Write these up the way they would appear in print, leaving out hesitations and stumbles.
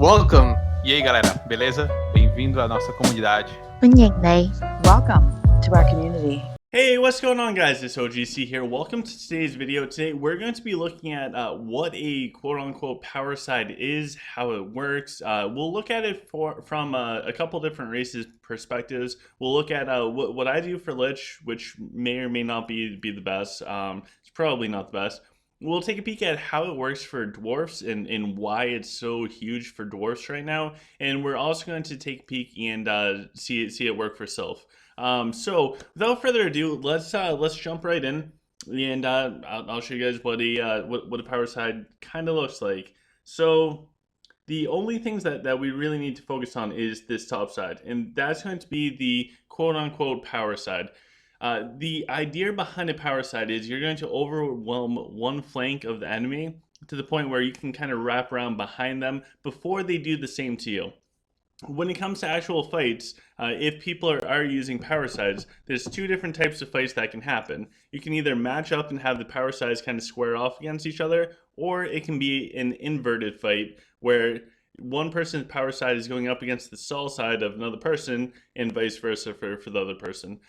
Welcome! E aí, galera, beleza? Bem-vindo à nossa comunidade. Welcome to our community. Hey, what's going on, guys? It's OGC here. Welcome to today's video. Today, we're going to be looking at what a quote-unquote power side is, how it works. We'll look at it from a couple different races perspectives. We'll look at what I do for Lich, which may or may not be the best. It's probably not the best. We'll take a peek at how it works for dwarfs and why it's so huge for dwarfs right now. And we're also going to take a peek and see it work for Sylph. So without further ado, let's jump right in, and I'll show you guys what a power side kind of looks like. So the only things that we really need to focus on is this top side, and that's going to be the quote-unquote power side. The idea behind a power side is you're going to overwhelm one flank of the enemy to the point where you can kind of wrap around behind them before they do the same to you. When it comes to actual fights, if people are using power sides, there's two different types of fights that can happen. You can either match up and have the power sides kind of square off against each other, or it can be an inverted fight where one person's power side is going up against the stall side of another person, and vice versa for the other person.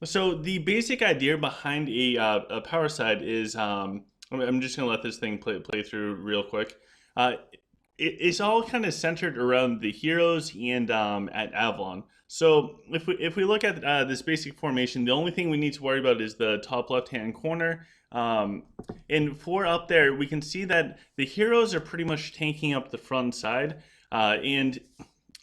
So the basic idea behind a power side is, I'm just going to let this thing play through real quick. It's all kind of centered around the heroes and at Avalon. So if we look at this basic formation, the only thing we need to worry about is the top left-hand corner. And for up there, we can see that the heroes are pretty much tanking up the front side. And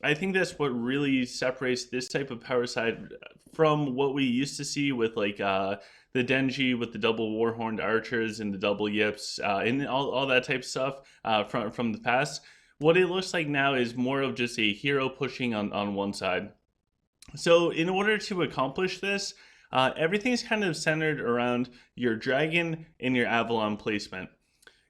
I think that's what really separates this type of power side from what we used to see with like the Denji with the double Warhorned archers and the double yips and all that type of stuff from the past. What it looks like now is more of just a hero pushing on one side. So in order to accomplish this, everything's kind of centered around your dragon and your Avalon placement.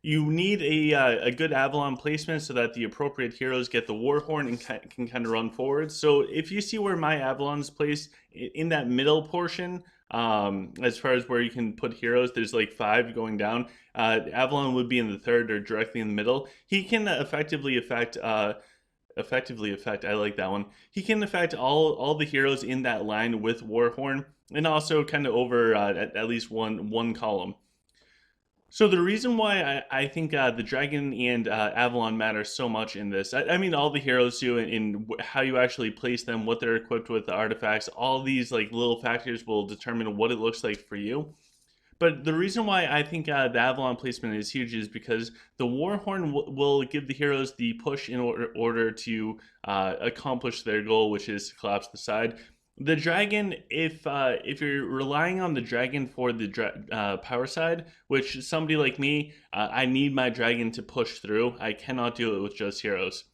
You need a good Avalon placement so that the appropriate heroes get the Warhorn and can kind of run forward. So if you see where my Avalon's placed in that middle portion, as far as where you can put heroes, there's like 5 going down. Avalon would be in the third or directly in the middle. He can effectively affect, I like that one. He can affect all the heroes in that line with Warhorn, and also kind of over at least one column. So the reason why I think the Dragon and Avalon matter so much in this, I mean all the heroes do, in how you actually place them, what they're equipped with, the artifacts, all these like little factors will determine what it looks like for you. But the reason why I think the Avalon placement is huge is because the Warhorn will give the heroes the push in order to accomplish their goal, which is to collapse the side. The dragon, if you're relying on the dragon for the power side, which somebody like me, I need my dragon to push through. I cannot do it with just heroes.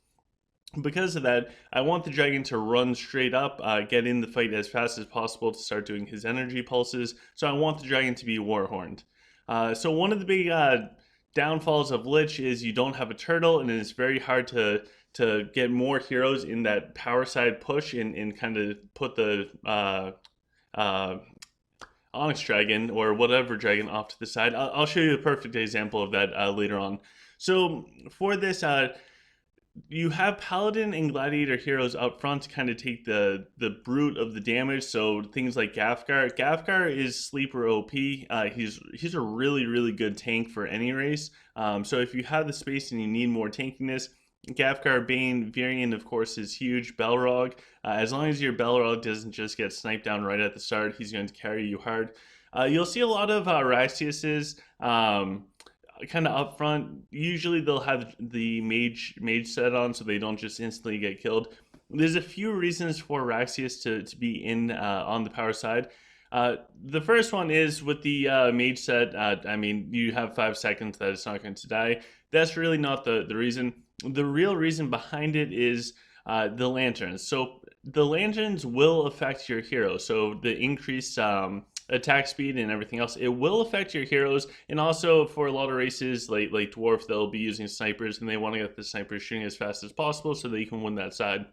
Because of that, I want the dragon to run straight up, get in the fight as fast as possible to start doing his energy pulses. So I want the dragon to be Warhorned. So one of the big downfalls of Lich is you don't have a turtle, and it's very hard to get more heroes in that power side push and kind of put the Onyx Dragon or whatever dragon off to the side. I'll show you a perfect example of that later on. So for this, you have Paladin and Gladiator heroes up front to kind of take the brute of the damage. So things like Gafgar. Gafgar is sleeper OP. He's a really good tank for any race. So if you have the space and you need more tankiness, Gafgar, Bane, Varian, of course, is huge. Belrog, as long as your Belrog doesn't just get sniped down right at the start, he's going to carry you hard. You'll see a lot of Raxiuses kind of up front. Usually they'll have the mage set on so they don't just instantly get killed. There's a few reasons for Raxius to be in on the power side. The first one is with the mage set, I mean, you have 5 seconds that it's not going to die. That's really not the reason. The real reason behind it is the lanterns. So the lanterns will affect your hero. So the increased attack speed and everything else, it will affect your heroes. And also for a lot of races like Dwarf, they'll be using snipers, and they want to get the snipers shooting as fast as possible so they can win that side.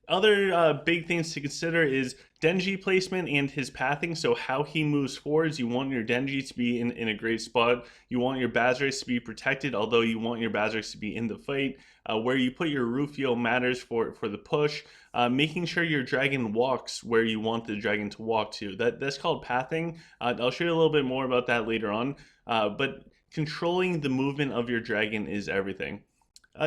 Other big things to consider is Denji placement and his pathing. So how he moves forwards, you want your Denji to be in a great spot. You want your Bazarix to be protected, although you want your Bazarix to be in the fight. Where you put your Rufio matters for the push. Making sure your dragon walks where you want the dragon to walk to. That's called pathing. I'll show you a little bit more about that later on. But controlling the movement of your dragon is everything.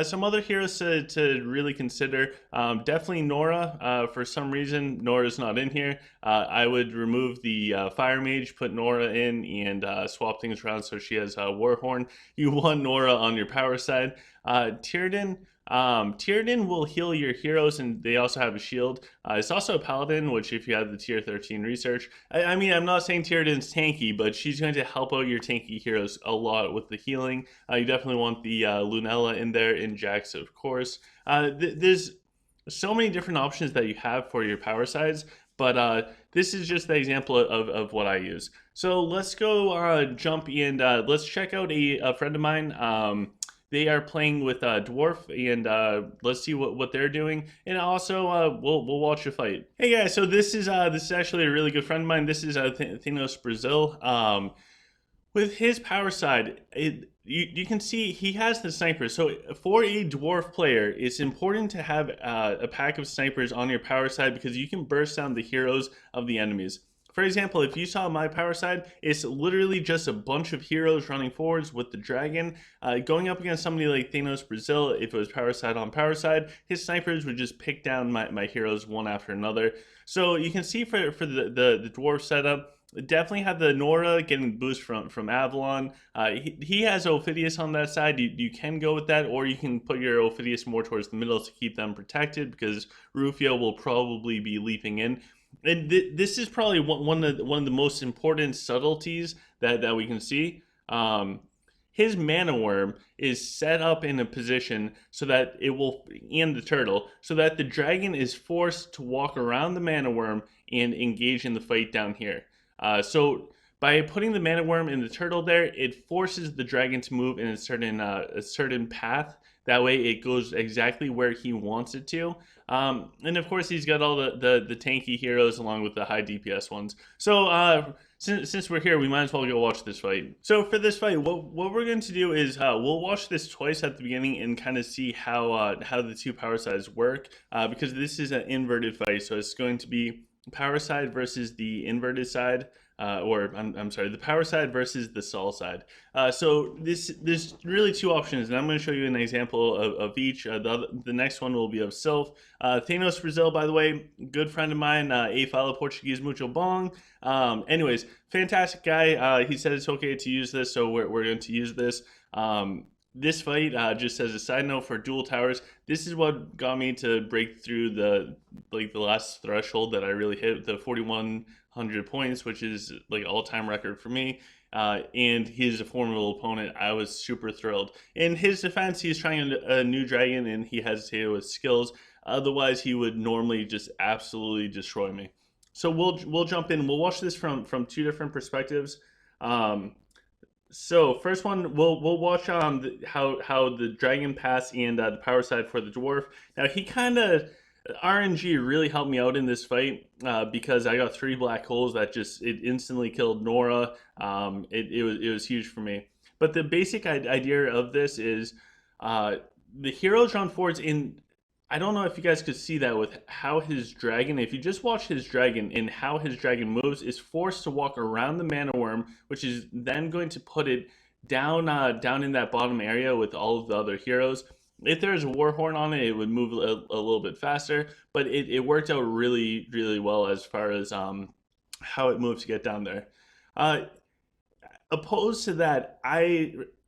Some other heroes to really consider. Definitely Nora. For some reason, Nora's not in here. I would remove the Fire Mage, put Nora in, and swap things around so she has Warhorn. You want Nora on your power side. Tierden. Tierden will heal your heroes, and they also have a shield. It's also a paladin, which if you have the tier 13 research, I mean, I'm not saying Tierden's tanky, but she's going to help out your tanky heroes a lot with the healing. You definitely want the Lunella in there, in Jax, of course. There's so many different options that you have for your power sides, but this is just the example of what I use. So let's go jump and let's check out a friend of mine. They are playing with Dwarf, and let's see what they're doing. And also, we'll watch a fight. Hey guys, so this is actually a really good friend of mine. This is Thanos Brazil. With his power side, you can see he has the snipers. So for a dwarf player, it's important to have a pack of snipers on your power side because you can burst down the heroes of the enemies. For example, if you saw my power side, it's literally just a bunch of heroes running forwards with the dragon. Going up against somebody like Thanos Brazil, if it was power side on power side, his snipers would just pick down my heroes one after another. So you can see for the dwarf setup, definitely have the Nora getting boost from Avalon. He has Ophidius on that side. You can go with that, or you can put your Ophidius more towards the middle to keep them protected because Rufio will probably be leaping in. And this is probably one of the most important subtleties that we can see. His mana worm is set up in a position so that it will, and the turtle, so that the dragon is forced to walk around the mana worm and engage in the fight down here. So by putting the mana worm in the turtle there, it forces the dragon to move in a certain path. That way it goes exactly where he wants it to. And of course he's got all the tanky heroes along with the high DPS ones. So since we're here, we might as well go watch this fight. So for this fight, what we're going to do is we'll watch this twice at the beginning and kind of see how the two power sides work, because this is an inverted fight. So it's going to be power side versus the inverted side. Or I'm sorry, the power side versus the Sol side. So there's really two options, and I'm going to show you an example of each. The next one will be of Sylph. Thanos Brazil, by the way, good friend of mine, a fala Portuguese mucho bong. Anyways, fantastic guy. He said it's okay to use this, so we're going to use this. This fight, just as a side note for dual towers, this is what got me to break through the last threshold that I really hit, the 4,100 points, which is like all-time record for me. And he's a formidable opponent. I was super thrilled. In his defense, he's trying a new dragon and he hesitated with skills. Otherwise, he would normally just absolutely destroy me. So we'll jump in. We'll watch this from two different perspectives. So first one, we'll watch how the dragon pass and the power side for the dwarf. Now he kind of RNG really helped me out in this fight because I got 3 black holes that it instantly killed Nora. It was huge for me. But the basic idea of this is the heroes run forwards in. I don't know if you guys could see that with how his dragon, if you just watch his dragon and how his dragon moves, is forced to walk around the mana worm, which is then going to put it down in that bottom area with all of the other heroes. If there's a Warhorn on it, it would move a little bit faster, but it worked out really, really well as far as how it moves to get down there. Opposed to that,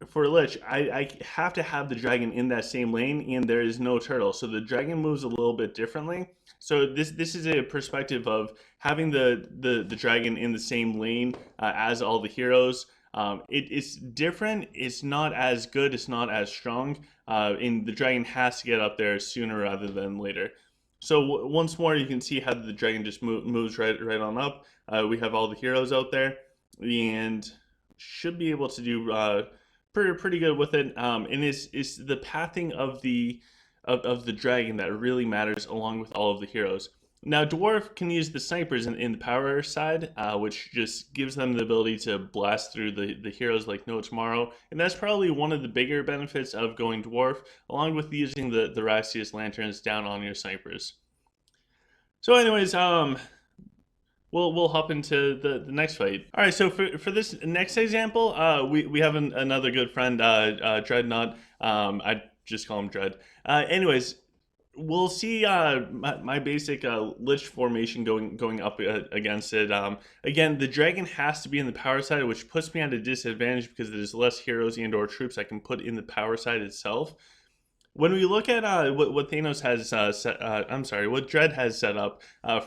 for Lich, I have to have the dragon in that same lane, and there is no turtle, so the dragon moves a little bit differently. So this is a perspective of having the dragon in the same lane as all the heroes. It's different. It's not as good. It's not as strong. And the dragon has to get up there sooner rather than later. So once more, you can see how the dragon just moves right on up. We have all the heroes out there, and should be able to do pretty good with it. And it's the pathing of the of the dragon that really matters, along with all of the heroes. Now, Dwarf can use the snipers in the power side, which just gives them the ability to blast through the heroes like no tomorrow. And that's probably one of the bigger benefits of going Dwarf, along with using the Rastius lanterns down on your snipers. So anyways, we'll hop into the next fight. All right, so for this next example, we have another good friend, Dreadnought. I just call him Dread. Anyways, we'll see my basic lich formation going up against it. Again, the dragon has to be in the power side, which puts me at a disadvantage because there's less heroes and/or troops I can put in the power side itself. When we look at what Thanos has what Dread has set up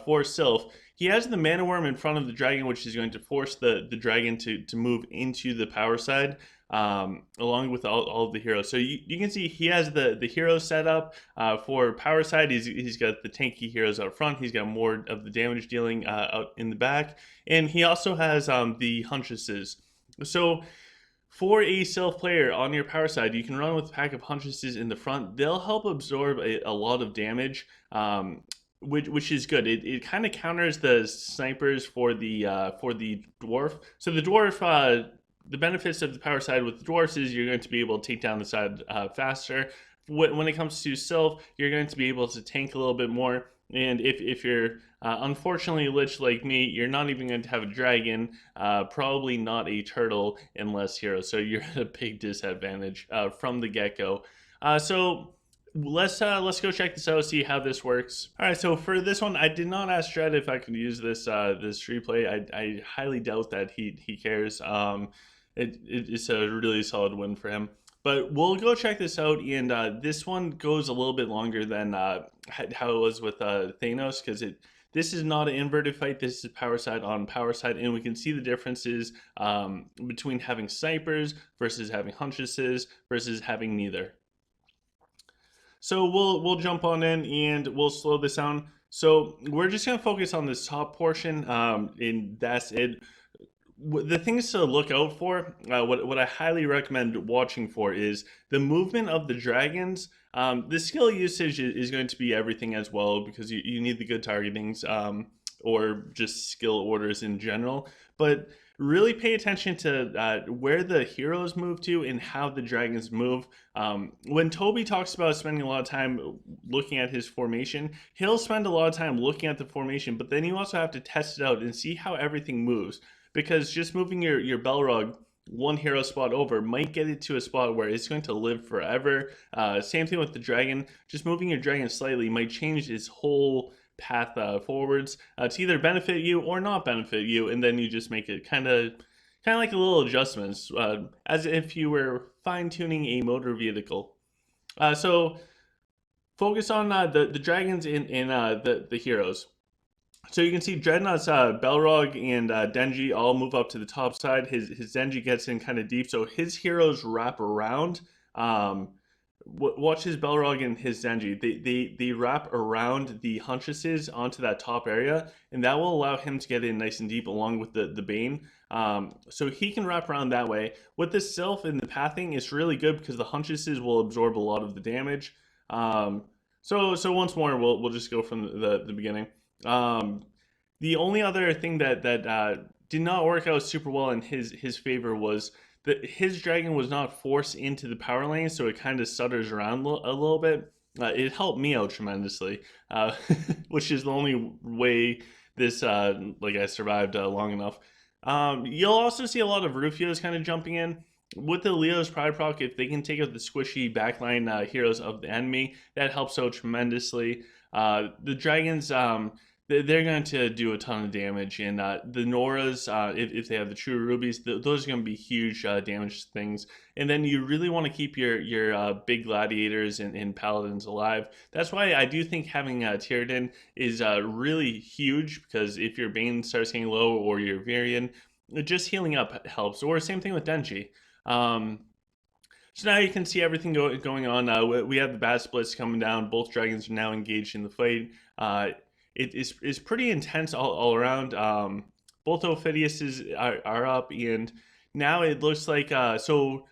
for Sylph, he has the Mana Worm in front of the dragon, which is going to force the dragon to move into the power side, along with all of the heroes. So you can see he has the heroes set up for power side. He's got the tanky heroes out front. He's got more of the damage dealing out in the back, and he also has the Huntresses. So for a Sylph player on your power side, you can run with a pack of Huntresses in the front. They'll help absorb a lot of damage, which is good. It kind of counters the snipers for the dwarf. So the dwarf, the benefits of the power side with the dwarfs is you're going to be able to take down the side faster. When it comes to Sylph, you're going to be able to tank a little bit more. And if you're unfortunately lich like me, you're not even going to have a dragon, probably not a turtle unless hero. So you're at a big disadvantage from the get-go. So let's go check this out, see how this works. All right, so for this one, I did not ask Dread if I could use this this replay. I highly doubt that he cares. It's a really solid win for him. But we'll go check this out, and this one goes a little bit longer than how it was with Thanos, because this is not an inverted fight. This is power side on power side, and we can see the differences between having snipers versus having huntresses versus having neither. So we'll jump on in and we'll slow this down. So we're just gonna focus on this top portion, and that's it. The things to look out for, what I highly recommend watching for is the movement of the dragons. The skill usage is going to be everything as well, because you need the good targetings, or just skill orders in general. But really pay attention to where the heroes move to and how the dragons move. When Toby talks about spending a lot of time looking at his formation, he'll spend a lot of time looking at the formation, but then you also have to test it out and see how everything moves. Because just moving your Balrog one hero spot over might get it to a spot where it's going to live forever. Same thing with the dragon. Just moving your dragon slightly might change its whole path forwards to either benefit you or not benefit you, and then you just make it kind of like a little adjustments, as if you were fine-tuning a motor vehicle. So focus on the dragons and the heroes. So you can see Dreadnought's Balrog and Denji all move up to the top side. His Denji gets in kind of deep, so his heroes wrap around. Watch his Balrog and his Denji. They wrap around the Huntresses onto that top area, and that will allow him to get in nice and deep along with the Bane. So he can wrap around that way. With the Sylph and the pathing, it's really good because the Huntresses will absorb a lot of the damage. So once more, we'll just go from the beginning. The only other thing that did not work out super well in his favor was that his dragon was not forced into the power lane, so it kind of stutters around a little bit. It helped me out tremendously, which is the only way this like I survived long enough. You'll also see a lot of Rufios kind of jumping in. With the Leo's Pride proc, if they can take out the squishy backline heroes of the enemy, that helps out tremendously. The dragons, they're going to do a ton of damage, and the Noras, if they have the true rubies, those are going to be huge damage things. And then you really want to keep your big gladiators and paladins alive. That's why I do think having Tyrden is really huge, because if your Bane starts getting low or your Varian, just healing up helps. Or same thing with Denji. So now you can see everything going on. We have the bat splits coming down. Both dragons are now engaged in the fight. It is pretty intense all around. Both Ophidiuses are up, and now it looks like so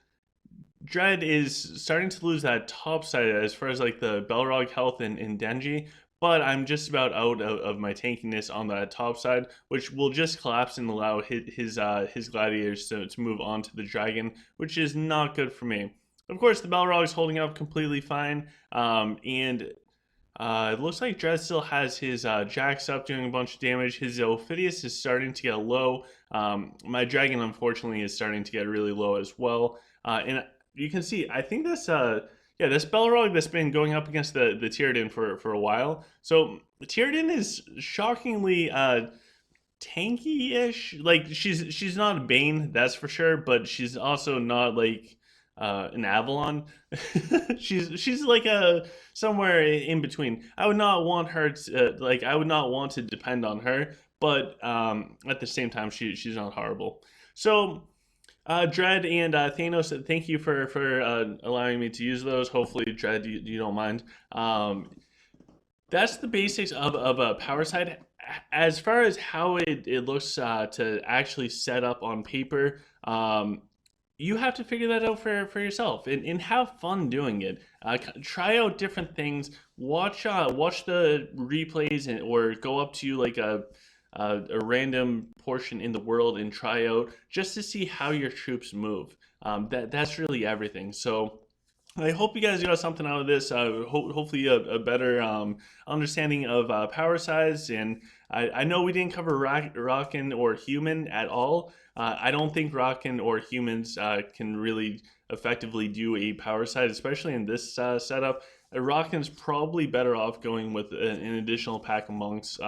Dread is starting to lose that top side as far as like the Belrog health and Denji, but I'm just about out of my tankiness on that top side, which will just collapse and allow his gladiators to move on to the dragon, which is not good for me. Of course, the Balrog is holding up completely fine, and it looks like Dredd still has his Jacks up doing a bunch of damage. His Ophidius is starting to get low. My Dragon, unfortunately, is starting to get really low as well. And you can see, I think yeah, this Belrog that's been going up against the Tyranids for a while. So the Tyranids is shockingly tanky-ish. Like she's not a Bane, that's for sure, but she's also not like an Avalon. She's like a somewhere in between. I would not want her to like I would not want to depend on her, but at the same time she's not horrible. So Dread and Thanos, thank you for allowing me to use those. Hopefully, Dread, you don't mind. That's the basics of a power side. As far as how it looks to actually set up on paper, you have to figure that out for yourself and have fun doing it. Try out different things. Watch the replays or go up to like a random portion in the world and try out just to see how your troops move. That's really everything. So I hope you guys got something out of this. Hopefully, a better understanding of Powersides. And I know we didn't cover Rockin' or Human at all. I don't think Rockin' or Humans can really effectively do a Powerside, especially in this setup. Rockin's probably better off going with an additional pack of monks.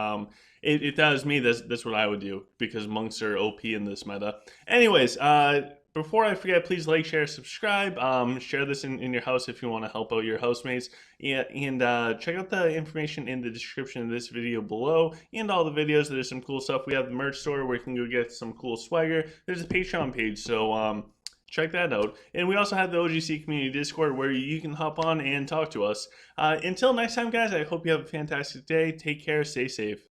If that was me, that's what I would do because monks are OP in this meta. Anyways, before I forget, please like, share, subscribe. Share this in your house if you want to help out your housemates. And check out the information in the description of this video below and all the videos. There's some cool stuff. We have the merch store where you can go get some cool swagger. There's a Patreon page, so check that out. And we also have the OGC community Discord where you can hop on and talk to us. Until next time, guys, I hope you have a fantastic day. Take care. Stay safe.